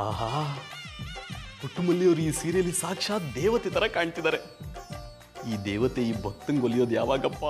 ಆಹಾ, ಪುಟ್ಟಮಲ್ಲಿಯವರು ಈ ಸೀರೆಯಲ್ಲಿ ಸಾಕ್ಷಾತ್ ದೇವತೆ ತರ ಕಾಣ್ತಿದ್ದಾರೆ. ಈ ದೇವತೆ ಈ ಭಕ್ತಂಗೊಲಿಯೋದು ಯಾವಾಗಪ್ಪ?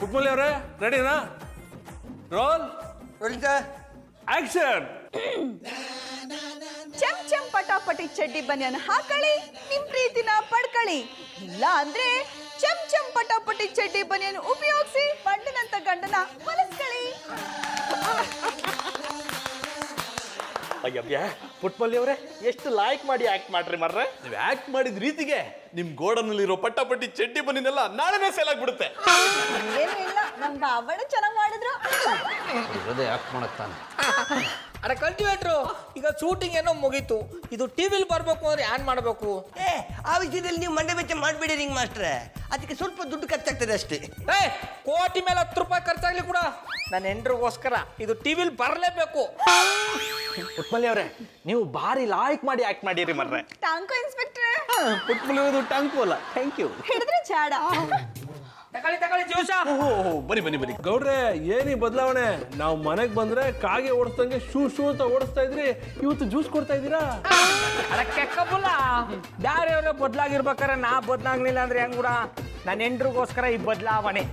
ಪುಟ್ಮಲ್ಲಿ ಅವರೇ ರೆಡಿನಾ? Roll action. ಚಮ್ ಚಮ್ ಪಟಾಪಟಿ ಚಡ್ಡಿ ಬನ್ಯಾನ್ ಹಾಕೊಳ್ಳಿ, ನಿಮ್ ಪ್ರೀತಿನ ಪಡ್ಕೊಳ್ಳಿ. ಇಲ್ಲ ಅಂದ್ರೆ ಚಮ್ ಚಮ್ ಪಟಾಪಟಿ ಚಡ್ಡಿ ಬನ್ಯಾನ್ ಉಪಯೋಗಿಸಿ ಬಂಡನಂತ ಗಂಡನ ಮನಸ್ಕೊಳ್ಳಿ. ಅಯ್ಯಬ್ಯಾ, ಪುಟ್ಟಮಲ್ಲಿ ಅವರೇ ಎಷ್ಟು ಲಾಯ್ಕ್ ಮಾಡಿ ಆಕ್ಟ್ ಮಾಡ್ರಿ ಮರ್ರೆ. ನೀವು ಆಕ್ಟ್ ಮಾಡಿದ ರೀತಿಗೆ ನಿಮ್ ಗೋಡನಲ್ಲಿರೋ ಪಟ್ಟಾಪಟ್ಟಿ ಚಡ್ಡಿ ಬನ್ನಿನೆಲ್ಲ ನಾಳೆನೇ ಸೇಲ್ ಆಗ್ಬಿಡುತ್ತೆ. ಏನು ಇಲ್ಲ, ನಮ್ ಬಾಬಣ್ಣ ಚೆನ್ನಾಗಿ ಮಾಡಿದ್ರು. ಆಕ್ಟ್ ಮಾಡಕ್ತಾನೆ. ಅಡ ಕಲ್ಟಿವೇಟ್ರು, ಈಗ ಶೂಟಿಂಗ್ ಏನೋ ಮುಗೀತು, ಇದು ಟಿವಿಲಿ ಬರ್ಬೇಕು ಅಂದ್ರೆ ಏನ್ ಮಾಡ್ಬೇಕು? ಆ ವಿಷಯದಲ್ಲಿ ನೀವು ಮಂಡೆ ಬೆಚ್ಚ ಮಾಡಬೇಡಿ ರಿಂಗ್ ಮಾಸ್ಟ್ರೆ, ಅದಕ್ಕೆ ಸ್ವಲ್ಪ ದುಡ್ಡು ಖರ್ಚಾಗ್ತದೆ ಅಷ್ಟೇ. ಕೋಟಿ ಮೇಲೆ 10 ರೂಪಾಯಿ ಖರ್ಚಾಗ್ಲಿ ಕೂಡ ನನ್ನ ಹೆಂಡ್ರಿಗೋಸ್ಕರ ಇದು ಟಿವಿಲಿ ಬರಲೇಬೇಕು. ಪುಟ್ಮಲ್ಲಿ ಅವರೇ, ನೀವು ಭಾರಿ ಲಾಯ್ಕ್ ಮಾಡಿ ಆಕ್ಟ್ ಮಾಡಿರಿ ಮರ್ರೆ. ಟ್ಯಾಂಕು ಇನ್ಸ್ಪೆಕ್ಟ್ರೆ. ಪುಟ್ಟಮಲ್ಲಿ ಅವರು ಟಂಕು ಅಲ್ಲ, ಥ್ಯಾಂಕ್ ಯು. ಹಿಡಿದ್ರೆ ಚಾಡ. ತಗೊಳ್ಳಿ ಜ್ಯೂಸ. ಬನ್ನಿ ಬನ್ನಿ ಬನ್ನಿ. ಗೌಡ್ರೆ, ಏನಿ ಬದಲಾವಣೆ? ನಾವು ಮನೆಗೆ ಬಂದ್ರೆ ಕಾಗೆ ಓಡಿಸ್ದಂಗೆ ಶೂ ಶೂ ಅಂತ ಓಡಿಸ್ತಾ ಇದ್ರಿ, ಇವತ್ತು ಜ್ಯೂಸ್ ಕೊಡ್ತಾ ಇದ್ದೀರಾ? ಅದಕ್ಕೆ ಕಬ್ಬಲ್ಲ, ಬೇರೆಯವ್ರೆ ಬದಲಾಗಿರ್ಬೇಕಾರೆ ನಾ ಬದಲಾಗ್ಲಿಲ್ಲ ಅಂದ್ರೆ ಹೆಂಗ್ ಕೂಡ? ನನ್ನ ಹೆಂಡ್ರಿಗೋಸ್ಕರ ಈ ಬದಲಾವಣೆ.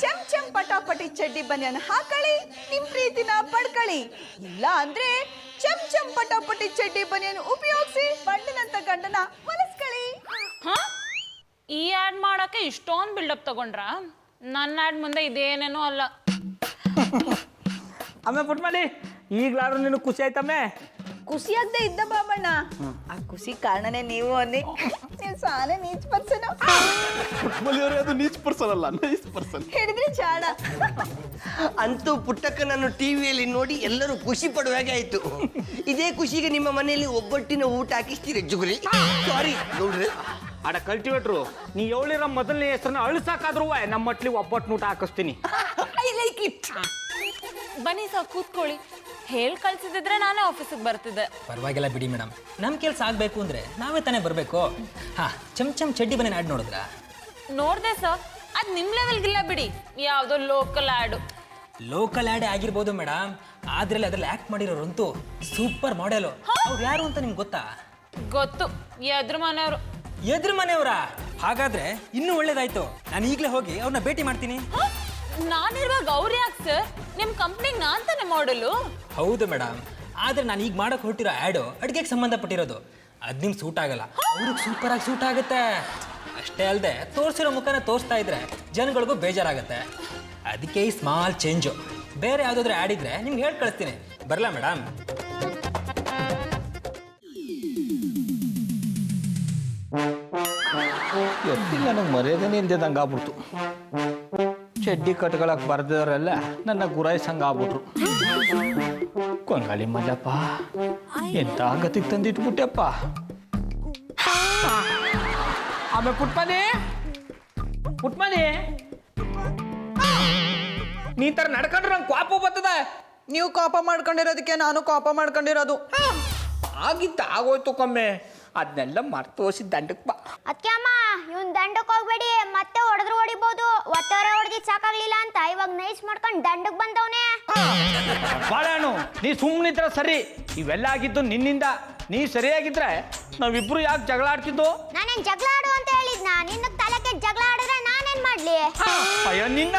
ಚಮ್ ಚಮ್ ಪಟಾಪಟಿ ಚಡ್ಡಿ ಬನ್ಯಾನ್ ಹಾಕೊಳ್ಳಿ, ನಿಮ್ ಪ್ರೀತಿನ ಪಡ್ಕೊಳ್ಳಿ. ಇಲ್ಲ ಅಂದ್ರೆ ಚಮ್ ಚಮ್ ಪಟಾಪಟಿ ಚಡ್ಡಿ ಬನ್ಯಾನ್ ಉಪಯೋಗಿಸಿ ಬಂಡನಂತ ಗಂಡನ ಮನಸ್ಕೊಳ್ಳಿ. ಈ ಆ್ಯಡ್ ಮಾಡಕ್ಕೆ ಇಷ್ಟೊಂದು ಬಿಲ್ಡಪ್ ತಗೊಂಡ್ರ? ನನ್ನ ಆ್ಯಡ್ ಮುಂದೆ ಇದೇನೇನೋ ಅಲ್ಲ. ಅಮ್ಮ ಪುಟ್ಮಲ್ಲಿ, ಈಗ್ಲಾದ್ರೂ ನಿನಗೆ ಖುಷಿ ಆಯ್ತಮ್ಮೆ? ಖುಷಿಯಾಗದೆ ಇದ್ದ ಬಾಬಣ್ಣ, ಆ ಖುಷಿ ಕಾರಣನೇ ನೀವು ಅನ್ನಿ. ನೀವು ಸಾಲ ನೀಚ್ ಪರ್ಸನ್. ಪುಟ್ಟಮಲ್ಲಿ ಅವರೇ, ಅದು ನೀಚ್ ಪರ್ಸನ್ ಅಲ್ಲ, ನೈಸ್ ಪರ್ಸನ್. ಹಿಡಿದ್ರೆ ಚಾಡ. ಅಂತೂ ಪುಟ್ಟಕ್ಕನನ್ನು ಟಿವಿಯಲ್ಲಿ ನೋಡಿ ಎಲ್ಲರೂ ಖುಷಿ ಪಡುವ ಹಾಗೆ ಆಯ್ತು. ಇದೇ ಖುಷಿಗೆ ನಿಮ್ಮ ಮನೆಯಲ್ಲಿ ಒಬ್ಬಟ್ಟಿನ ಊಟ ಹಾಕಿಸ್ತೀರಿ ಜುಗುರಿ. ಸಾರಿ ಗೌಡ್ರೆ. ಅಡ ಕಲ್ಟಿವೇಟ್ರು, ನೀ ಹೇಳಿರೋ ಮೊದಲನೇ ಹೆಸರನ್ನ ಅಳಿಸಾಕಾದ್ರೂ ನಮ್ಮ ಮಟ್ಲಿ ಒಬ್ಬಟ್ಟು ಊಟ ಹಾಕಿಸ್ತೀನಿ. I like it. ಬನ್ನಿ ಸರ್, ಕೂತ್ಕೊಳ್ಳಿ. ಹೇಳ್ ಕಳ್ಸಿದ್ರೆ ನಾನೇ ಆಫೀಸಿಗೆ ಬರ್ತಿದ್ದೆ. ಪರವಾಗಿಲ್ಲ ಬಿಡಿ ಮೇಡಮ್, ನಮ್ಮ ಕೆಲಸ ಆಗಬೇಕು ಅಂದರೆ ನಾವೇ ತಾನೇ ಬರಬೇಕು. ಹಾಂ, ಚಮ್ ಚಮ್ ಚಡ್ಡಿ ಬನ್ನಿ ಆ್ಯಡ್ ನೋಡಿದ್ರಾ? ನೋಡ್ದೆ ಸರ್, ಅದು ನಿಮ್ಮ ಲೆವೆಲ್ಗಿಲ್ಲ ಬಿಡಿ, ಯಾವುದೋ ಲೋಕಲ್ ಆ್ಯಡು. ಲೋಕಲ್ ಆ್ಯಡೇ ಆಗಿರ್ಬೋದು ಮೇಡಮ್, ಆದ್ರಲ್ಲಿ ಅದ್ರಲ್ಲಿ ಆ್ಯಕ್ಟ್ ಮಾಡಿರೋರಂತೂ ಸೂಪರ್ ಮಾಡೆಲು. ಅವ್ರು ಯಾರು ಅಂತ ನಿಮ್ಗೆ ಗೊತ್ತಾ? ಗೊತ್ತು, ಎದ್ರು ಮನೆಯವರು. ಎದುರು ಮನೆಯವರಾ? ಹಾಗಾದ್ರೆ ಇನ್ನೂ ಒಳ್ಳೇದಾಯ್ತು, ನಾನು ಈಗಲೇ ಹೋಗಿ ಅವ್ರನ್ನ ಭೇಟಿ ಮಾಡ್ತೀನಿ. ನಾನಿರುವಾಗ ಅವ್ರು ಯಾಕೆ ಸರ್? ನಿಮ್ಮ ಕಂಪ್ನಿಗೆ ನಾನು ತಾನೇ ಮಾಡಲು. ಹೌದು ಮೇಡಮ್, ಆದರೆ ನಾನು ಈಗ ಮಾಡೋಕೆ ಹೊರಟಿರೋ ಆ್ಯಡು ಅಡುಗೆಗೆ ಸಂಬಂಧಪಟ್ಟಿರೋದು. ಅದು ನಿಮ್ಗೆ ಸೂಟ್ ಆಗಲ್ಲ, ಅವ್ರಿಗೆ ಸೂಪರಾಗಿ ಸೂಟ್ ಆಗುತ್ತೆ. ಅಷ್ಟೇ ಅಲ್ಲದೆ ತೋರಿಸಿರೋ ಮುಖನ ತೋರಿಸ್ತಾ ಇದ್ರೆ ಜನಗಳಿಗೂ ಬೇಜಾರಾಗುತ್ತೆ. ಅದಕ್ಕೆ ಈ ಸ್ಮಾಲ್ ಚೇಂಜು. ಬೇರೆ ಯಾವುದಾದ್ರೂ ಆ್ಯಡ್ ಇದ್ರೆ ನಿಮ್ಗೆ ಹೇಳಿ ಕಳಿಸ್ತೀನಿ. ಬರಲಾ ಮೇಡಮ್? ಎತ್ತಿಲ್ಲ, ನನಗೆ ಮರ್ಯಾದೆನೇ ಇಲ್ದಿದ್ದಂಗೆ ಆಗ್ಬಿಡ್ತು. ಚಡ್ಡಿ ಕಟ್ಕೊಳಕ್ ಬರ್ದವರೆಲ್ಲ ನನ್ನ ಗುರಾಯಿಸಂಗೆ ಆಗ್ಬಿಟ್ರು. ಕೊಂಗಾಳಿ ಮಲ್ಲಪ್ಪ, ಎಂತ ಗತಿಗೆ ತಂದಿಟ್ಬಿಟ್ಟೆಪ್ಪ. ಆಮೇಲೆ ಪುಟ್ಮಲ್ಲಿ ನೀ ತರ ನಡ್ಕೊಂಡ್ರೆ ನಂಗೆ ಕೋಪ ಬರ್ತದ. ನೀವು ಕೋಪ ಮಾಡ್ಕೊಂಡಿರೋದಕ್ಕೆ ನಾನು ಕೋಪ ಮಾಡ್ಕೊಂಡಿರೋದು. ಆಗಿತ್ತು ಆಗೋಯ್ತು ಕಮ್ಮೆ, ಅದನ್ನೆಲ್ಲ ಮರ್ತೋಸಿ ದಂಡಕ್ಕೆ ಬಾ. ಅದಕ್ಕೆ ಅಮ್ಮ, ಇವನ್ ದಂಡಕ್ಕೆ ಹೋಗ್ಬೇಡಿ, ಮತ್ತೆ ಹೊಡೆದ್ರು ಹೊಡಿಬೋದು. ಒತ್ತವರೆ ಹೊಡೆದಿ ಸಾಕಾಗ್ಲಿಲ್ಲ ಅಂತ ಇವಾಗ ನೈಸ್ ಮಾಡ್ಕೊಂಡು ದಂಡಕ್ಕೆ ಬಂದವನೇ. ಬಾಳಣ್ಣು, ನೀ ಸುಮ್ಮನಿದ್ರ ಸರಿ. ಇವೆಲ್ಲ ಆಗಿದ್ದು ನಿನ್ನಿಂದ. ನೀ ಸರಿಯಾಗಿದ್ರೆ ನಾವಿಬ್ರು ಯಾಕೆ ಜಗಳ ಆಡ್ತಿದ್ದು? ನಾನೇನ್ ಜಗಳ ಆಡು ಅಂತ ಹೇಳಿದ್ನ? ನಿನ್ನ ತಲೆಗೆ ಜಗಳ ಆಡಿದ್ರೆ ನಾನೇನ್ ಮಾಡ್ಲಿ? ಅಯ್ಯೋ ನಿನ್ನ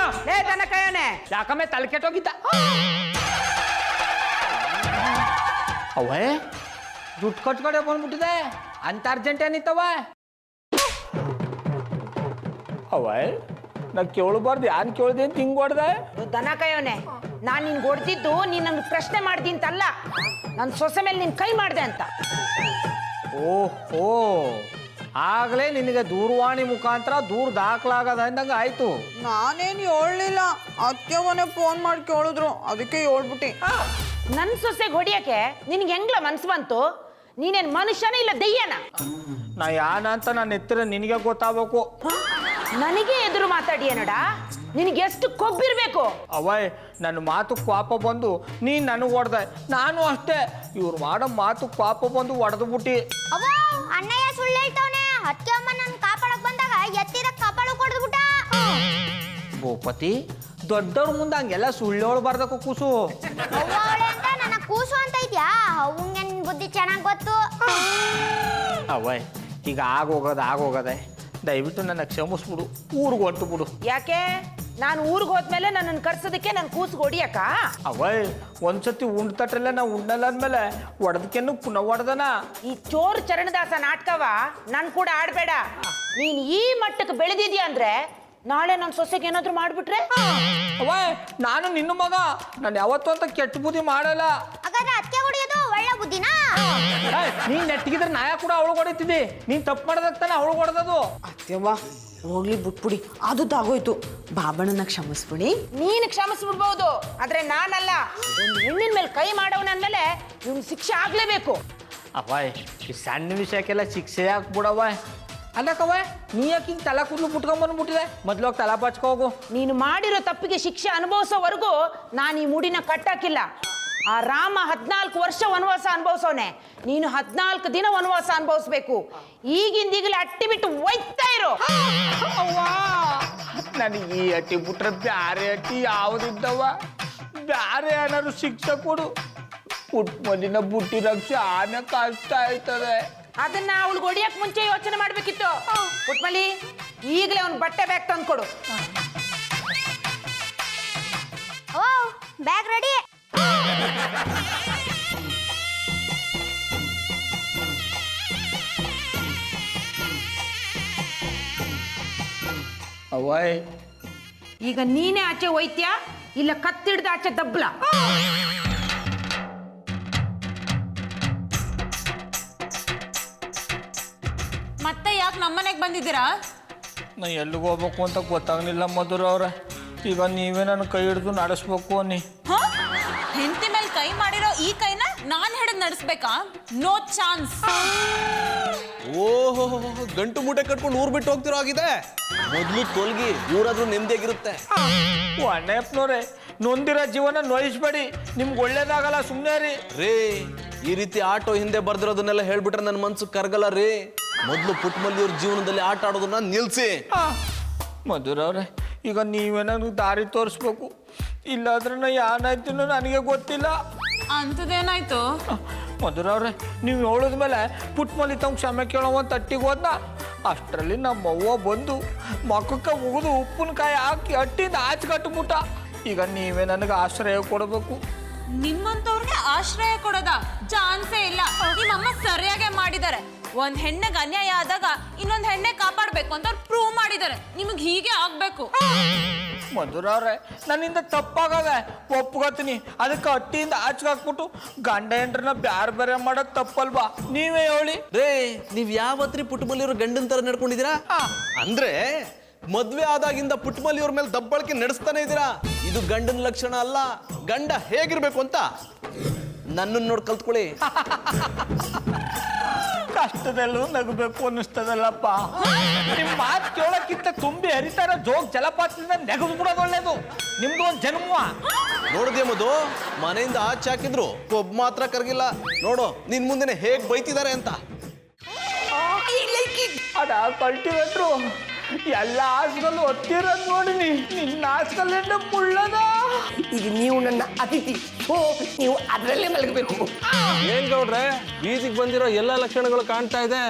ದನ ಕೈಯನೆ ಯಾಕಮ್ಮೆ ತಲೆ ಕೆಟ್ಟೋಗಿದ್ದ. ಅವೇ ದುಡ್ಡು ಕಟ್ಕಡೆ ಬಂದ್ಬಿಟ್ಟಿದೆ ಅಂತ ಅರ್ಜೆಂಟ್ ಏನಿತ್ತವ? ಅವೇ ನಾ ಕೇಳಬಾರ್ದು, ಯಾನ್ ಕೇಳ್ದೆ ಅಂತ ಹಿಂಗ್ ಹೊಡ್ದೆ? ದನ ಕಾಯೋನೆ, ನಾನು ನಿನ್ಗೆ ಹೊಡೆದಿದ್ದು ನೀನ್ ನಂಗೆ ಪ್ರಶ್ನೆ ಮಾಡ್ದಿ ಅಂತಲ್ಲ, ನನ್ನ ಸೊಸೆ ಮೇಲೆ ನಿನ್ ಕೈ ಮಾಡ್ದೆ ಅಂತ. ಓಹೋ, ಆಗ್ಲೇ ನಿನಗೆ ದೂರವಾಣಿ ಮುಖಾಂತರ ದೂರ ದಾಖಲಾಗದ ಅಂದಂಗ ಆಯ್ತು. ನಾನೇನು ಹೇಳಲಿಲ್ಲ, ಅತ್ತೆ ಮನೆ ಫೋನ್ ಮಾಡಿ ಕೇಳಿದ್ರು, ಅದಕ್ಕೆ ಹೇಳ್ಬಿಟ್ಟಿ. ನನ್ನ ಸೊಸೆಗೆ ಹೊಡಿಯಕ್ಕೆ ನಿನ್ಗೆ ಹೆಂಗ್ಲ ಮನ್ಸು ಬಂತು? ನೀನೇನ್ ಮನುಷ್ಯನ ಇಲ್ಲ ದೆಯ್ಯನ? ನಾ ಯಾನ ಅಂತ ನಾನು ಎತ್ತಿರ ನಿನಗೆ ಗೊತ್ತಾಗಬೇಕು. ನನಗೆ ಎದುರು ಮಾತಾಡಿಯನಡ? ನಿನಗೆ ಎಷ್ಟು ಕೊಬ್ಬಿರ್ಬೇಕು? ಅವಯ್ ನನ್ನ ಮಾತು ಕೋಪ ಬಂದು ನೀನು ನನಗೆ ಹೊಡೆದೆ, ನಾನು ಅಷ್ಟೇ ಇವ್ರು ಮಾಡೋ ಮಾತು ಕೋಪ ಬಂದು ಹೊಡೆದು ಬಿಟ್ಟು. ಅವ ಅಣ್ಣಯ್ಯ ಸುಳ್ಳು ಹೇಳ್ತಾವನೆ. ಅದಕ್ಕೆ ಅಮ್ಮ ನನ್ನ ಕಾಪಾಡಕ್ ಬಂದಾಗ ಎತ್ತಿದ ಕಪಾಳು ಕೊಡ್ದ್ಬಿಟ್ಟ. ಭೂಪತಿ, ದೊಡ್ಡವ್ರ ಮುಂದೆ ಹಂಗೆಲ್ಲ ಸುಳ್ಳೋಳು ಬರ್ದಕ್ಕೂ ಕೂಸು. ಅವ್ವ ಅವಳೆ ಅಂತ ನನ್ನ ಕೂಸು ಅಂತ ಇದ್ಯಾ? ಅವಂಗೆ ನಿನ್ ಬುದ್ಧಿ ಚೆನ್ನಾಗ್ ಗೊತ್ತು. ಅವಯ್ ಈಗ ಆಗೋಗದೆ ದಯವಿಟ್ಟು ನನ್ನ ಕ್ಷಮಿಸ್ಬಿಡು, ಊರಿಗೆ ಹೊಂಟು ಬಿಡು. ಯಾಕೆ? ನಾನು ಊರಿಗೆ ಹೋದ್ಮೇಲೆ ನನ್ನನ್ನು ಕರ್ಸೋದಕ್ಕೆ ನನ್ನ ಕೂಸಿಗೆ ಹೊಡಿಯಕ್ಕ? ಅವಯ್ ಒಂದ್ಸತಿ ಉಂಡ್ ತಟ್ಟಲ್ಲ ನಾ ಉಣ್ಣಲ್ಲ ಅಂದ್ಮೇಲೆ ಹೊಡೆದಕ್ಕೆನ್ನು ಪುನಃ ಹೊಡೆದನ. ಈ ಚೋರ್ ಚರಣದಾಸ ನಾಟಕವ ನನ್ ಕೂಡ ಆಡ್ಬೇಡ. ನೀನ್ ಈ ಮಟ್ಟಕ್ಕೆ ಬೆಳೆದಿದ್ಯಾ ಅಂದ್ರೆ ನಾಳೆ ನನ್ನ ಸೊಸೆಗೆ ಏನಾದ್ರು ಮಾಡ್ಬಿಟ್ರೆ? ಅವಯ್ ನಾನು ನಿನ್ನ ಮಗ, ನಾನು ಯಾವತ್ತೂ ಅಂತ ಕೆಟ್ಟ ಬುದ್ಧಿ ಮಾಡಲ್ಲ. ಹಾಗಾದ್ರೆ ಅದಕ್ಕೆ ಹೊಡಿಯೋದು ಒಳ್ಳೆ ಬುದ್ಧಿನಾ? ನೀನ್ ನೆಟ್ಟಿಗಿದ್ರೆ ನಾಯ ಕೂಡ ಅವಳು ಹೊಡಿತಿದ್ದಿ, ನೀನ್ ತಪ್ಪು ಮಾಡೋದಕ್ತಾನೆ ಅವಳು ಹೊಡೆದದು. ಅತ್ತೆವ್ವ ಹೋಗ್ಲಿ ಬಿಟ್ಬಿಡಿ, ಆಗೋಯ್ತು. ಬಾಬಣ್ಣನ ಕ್ಷಮಿಸ್ಬಿಡಿ. ನೀನು ಕ್ಷಮಿಸ್ಬಿಡ್ಬಹುದು, ಆದ್ರೆ ನಾನಲ್ಲ. ಒಂದು ಹೆಣ್ಣಿನ ಮೇಲೆ ಕೈ ಮಾಡವನಂದ್ಮೇಲೆ ಇವ್ನು ಶಿಕ್ಷೆ ಆಗ್ಲೇಬೇಕು. ಅವಯ್ ಈ ಸಣ್ಣ ವಿಷಯಕ್ಕೆಲ್ಲ ಶಿಕ್ಷೆ ಹಾಕ್ಬಿಡವ. ಅಲ್ಲಕ್ಕವ ನೀ ಯಾಕೆ ಹಿಂಗೆ ತಲೆ ಕೂದಲು ಬಿಟ್ಕೊಂಡ್ಬಂದ್ಬಿಟ್ಟಿದೆ? ಮೊದ್ಲೋಗಿ ತಲೆ ಬಾಚ್ಕೊ ಹೋಗು. ನೀನು ಮಾಡಿರೋ ತಪ್ಪಿಗೆ ಶಿಕ್ಷೆ ಅನುಭವಿಸೋವರೆಗೂ ನಾನು ಈ ಮುಡಿನ ಕಟ್ಟಾಕಿಲ್ಲ. ಆ ರಾಮ 14 ವರ್ಷ ವನವಾಸ ಅನುಭವಿಸೋನೆ, ನೀನು 14 ದಿನ ವನವಾಸ ಅನುಭವಿಸ್ಬೇಕು. ಈಗಿಂದೀಗಲೇ ಅಟ್ಟಿ ಬಿಟ್ಟು ಒಯ್ತಾ ಇರೋ. ನನಗೆ ಈ ಅಟ್ಟಿ ಬಿಟ್ರೆ ಬ್ಯಾರೆ ಅಟ್ಟಿ ಯಾವುದಿದ್ದವ? ಬ್ಯಾರೆ ಏನಾದ್ರು ಶಿಕ್ಷೆ ಕೊಡು. ಪುಟ್ ಮದಿನ ಬುಟ್ಟಿರಕ್ಷೆ ಆನೆ ಕಷ್ಟ ಆಯ್ತದೆ. ಅದನ್ನ ಅವಳು ಹೊಡಿಯಕ್ ಮುಂಚೆ ಯೋಚನೆ ಮಾಡ್ಬೇಕಿತ್ತು. ಪುಟ್ಮಲಿ, ಈಗಲೇ ಅವ್ನು ಬಟ್ಟೆ ಬ್ಯಾಗ್ ತಂದ್ಕೊಡು. ಓ ಬ್ಯಾಗ್ ರೆಡಿ. ಅವಯ್ ಈಗ ನೀನೇ ಆಚೆ ಒಯ್ತ್ಯಾ ಇಲ್ಲ ಕತ್ತಿಡ್ದ ಆಚೆ ದಬ್ಲ? ಮತ್ತೆ ಯಾಕೆ ನಮ್ಮನೆಗೆ ಬಂದಿದ್ದೀರಾ? ನಾ ಎಲ್ಲಿಗೆ ಹೋಗ್ಬೇಕು ಅಂತ ಗೊತ್ತಾಗ್ಲಿಲ್ಲ ಮಧುರ ಅವ್ರೆ. ಈಗ ನೀವೇ ನನ್ನ ಕೈ ಹಿಡಿದು ನಡೆಸ್ಬೇಕು ಅನ್ನಿ. ಹೆಂಡತಿ ಮೇಲೆ ಕೈ ಮಾಡಿರೋ ಈ ಕೈನ ನಾನ್ ಹಿಡಿದು ನಡೆಸ್ಬೇಕಾ? No chance. ಓಹೋ, ಗಂಟು ಮೂಟೆ ಕಟ್ಕೊಂಡು ಊರ್ ಬಿಟ್ಟು ಹೋಗ್ತಿರೋ ಆಗಿದೆ. ಮೊದ್ಲು ತೊಲ್ಗಿ, ಊರಾದ್ರೂ ನೆಮ್ಮದಿಯಾಗಿರುತ್ತೆ. ಅಣ್ಣಪ್ಪನವ್ರೆ, ನೊಂದಿರೋ ಜೀವನ ನೋಯಿಸ್ಬೇಡಿ, ನಿಮ್ಗೆ ಒಳ್ಳೇದಾಗಲ್ಲ, ಸುಮ್ಮನೆ ರೀ. ರೇ, ಈ ರೀತಿ ಆಟೋ ಹಿಂದೆ ಬರ್ದಿರೋದನ್ನೆಲ್ಲ ಹೇಳ್ಬಿಟ್ರೆ ನನ್ನ ಮನ್ಸು ಕರ್ಗಲ್ಲ ರೀ. ಮೊದ್ಲು ಪುಟ್ಮಲ್ಲಿಯವ್ರ ಜೀವನದಲ್ಲಿ ಆಟ ಆಡೋದನ್ನ ನಿಲ್ಸಿ. ಮಧುರ ಅವ್ರೆ, ಈಗ ನೀವೇ ನನಗೆ ದಾರಿ ತೋರಿಸ್ಬೇಕು, ಇಲ್ಲಾದ್ರೆ ನಾ ಏನಾಯ್ತೀನೋ ನನಗೆ ಗೊತ್ತಿಲ್ಲ. ಅಂಥದ್ದೇನಾಯ್ತು? ಮಧುರ ಅವ್ರೆ, ನೀವು ಹೇಳಿದ್ಮೇಲೆ ಪುಟ್ಮಲ್ಲಿ ತಮ್ಮ ಕ್ಷಮೆ ಕೇಳೋ ಒಂದು ತಟ್ಟಿಗೆ ಹೋದ್ನ. ಅಷ್ಟರಲ್ಲಿ ನಮ್ಮವ್ವ ಬಂದು ಮಕ್ಕಕ್ಕೆ ಮುಗಿದು ಉಪ್ಪಿನಕಾಯಿ ಹಾಕಿ ಅಟ್ಟಿಂದ ಆಚೆಗಟ್ಬಿಟ್ಟ. ಈಗ ನೀವೇ ನನಗೆ ಆಶ್ರಯ ಕೊಡಬೇಕು. ನಿಮ್ಮಂತವ್ರಿಗೆ ಆಶ್ರಯ ಕೊಡೋದ ಚಾನ್ಸೇ ಇಲ್ಲ. ನಿಮ್ಮಮ್ಮ ಸರಿಯಾಗೇ ಮಾಡಿದ್ದಾರೆ. ಒಂದ್ ಹೆಣ್ಣಿಗೆ ಅನ್ಯಾಯ ಆದಾಗ ಇನ್ನೊಂದ್ ಹೆಣ್ಣೆ ಕಾಪಾಡ್ಬೇಕು ಅಂತ ಅವ್ರು ಪ್ರೂವ್ ಮಾಡಿದ್ದಾರೆ. ನಿಮಗೆ ಹೀಗೆ ಆಗ್ಬೇಕು. ಮಧುರ ಅವ್ರೆ, ನನ್ನಿಂದ ತಪ್ಪಾಗದೆ ಒಪ್ಕೋತೀನಿ. ಅದಕ್ಕೆ ಅಟ್ಟಿಯಿಂದ ಆಚೆಗೆ ಹಾಕ್ಬಿಟ್ಟು ಗಂಡ ಹೆಂಡ್ರನ್ನ ಬ್ಯಾರೆ ಬೇರೆ ಮಾಡೋದು ತಪ್ಪಲ್ವಾ? ನೀವೇ ಹೇಳಿ. ರೇ, ನೀವ್ ಯಾವತ್ರಿ ಪುಟ್ಮಲ್ಲಿಯವ್ರ ಗಂಡನ ತರ ನಡ್ಕೊಂಡಿದ್ದೀರಾ? ಅಂದ್ರೆ ಮದ್ವೆ ಆದಾಗಿಂದ ಪುಟ್ಮಲ್ಲಿಯವ್ರ ಮೇಲೆ ದಬ್ಬಳಿಕೆ ನಡೆಸ್ತಾನೆ ಇದ್ದೀರಾ. ಇದು ಗಂಡನ ಲಕ್ಷಣ ಅಲ್ಲ. ಗಂಡ ಹೇಗಿರ್ಬೇಕು ಅಂತ ನನ್ನನ್ನು ನೋಡಿ ಕಲ್ತ್ಕೊಳ್ಳಿ. ಕಷ್ಟದಲ್ಲೂ ನಗಬೇಕು ಅನ್ನಿಸ್ತದಲ್ಲಪ್ಪ. ನಿಮ್ ಮಾತು ಕೇಳೋಕ್ಕಿಂತ ತುಂಬಿ ಹರಿತಾರ ಜೋಗ್ ಜಲಪಾತದಿಂದ ನೆಗೆದು ಬಿಡೋದು ಒಳ್ಳೇದು. ನಿಮ್ದು ಒಂದು ಜನ್ಮ ನೋಡಿದ್ಯಾ ಮಧು, ಮನೆಯಿಂದ ಆಚೆ ಹಾಕಿದ್ರು ಒಬ್ಬ ಮಾತ್ರ ಕರ್ಗಿಲ್ಲ. ನೋಡು ನಿನ್ ಮುಂದೆನೆ ಹೇಗ್ ಬೈತಿದ್ದಾರೆ ಅಂತ. ಅದ ಕಲ್ಟಿವೇಟ್ರು ಎಲ್ಲ ಹಾಸ್ಗಲ್ಲು ಹೊತ್ತಿರೋದು ನೋಡಿನಿ. ನಿನ್ನ ಹಾಸ್ಗಲ್ಲೆಂಡ ಮುಳ್ಳದ. ಈಗ ನೀವು ನನ್ನ ಅತಿಥಿ, ಓ ನೀವು ಅದರಲ್ಲೇ ಮಲಗಬೇಕು. ಏನ್ ಗೌಡ್ರೆ, ಬೀದಿಗೆ ಬಂದಿರೋ ಎಲ್ಲ ಲಕ್ಷಣಗಳು ಕಾಣ್ತಾ ಇದೆ.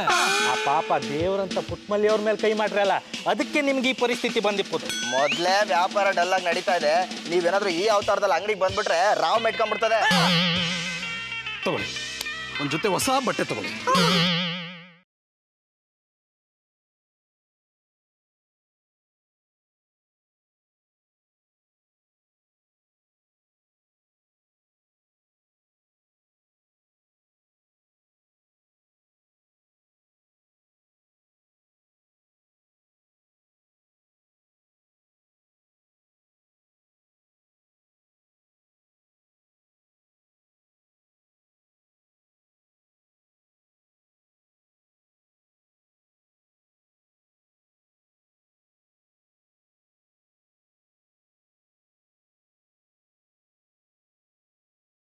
ಆ ಪಾಪ ದೇವರಂತ ಪುಟ್ಮಲ್ಲಿ ಅವ್ರ ಮೇಲೆ ಕೈ ಮಾಡ್ರಲ್ಲ, ಅದಕ್ಕೆ ನಿಮ್ಗೆ ಈ ಪರಿಸ್ಥಿತಿ ಬಂದಿಪ್ಪದು. ಮೊದ್ಲೇ ವ್ಯಾಪಾರ ಡಲ್ ಆಗಿ ನಡೀತಾ ಇದೆ. ನೀವೇನಾದ್ರೂ ಈ ಅವತಾರದಲ್ಲಿ ಅಂಗಡಿಗೆ ಬಂದ್ಬಿಟ್ರೆ ರಾವ್ ಮೆಟ್ಕೊಂಡ್ಬಿಡ್ತದೆ. ತಗೊಳ್ಳಿ, ಒಂದ್ ಜೊತೆ ಹೊಸ ಬಟ್ಟೆ ತಗೊಳ್ಳಿ.